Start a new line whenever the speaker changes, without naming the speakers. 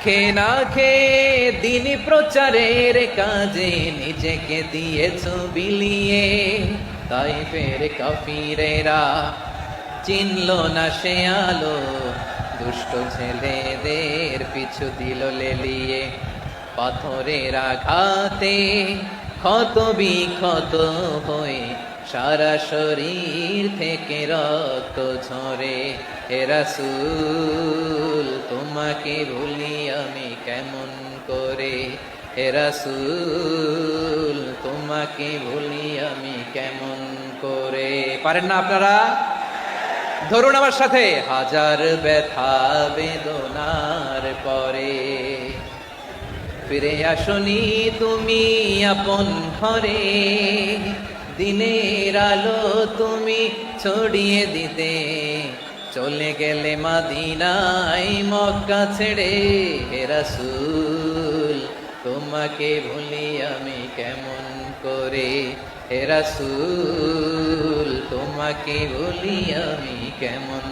খেয়ে না খেয়ে দিন প্রচারের কাজে নিজেকে দিয়েছ বিলিয়ে, তাই ফের কাফিরেরা চিনল না সে আলো, দুষ্ট ছেলেদের পিছু দিল লেলিয়ে। পাথরের আঘাতে ক্ষত বিক্ষত হয়ে সারা শরীর থেকে রক্ত ঝরে। হে রাসূল তোমাকে ভুলি আমি কেমন করে, হে রাসূল তোমাকে ভুলি আমি কেমন করে। পারেন না আপনারা? ধরুন আমার সাথে। হাজার ব্যথা বেদনার পরে ফিরে আসনি তুমি আপন ঘরে, দিনের আলো তুমি ছড়িয়ে দিতে চলে গেলে মদিনায় মক্কা ছেড়ে। হে রাসূল তোমাকে ভুলি আমি কেমন করে, হে রাসূল তোমাকে ভুলি আমি কেমন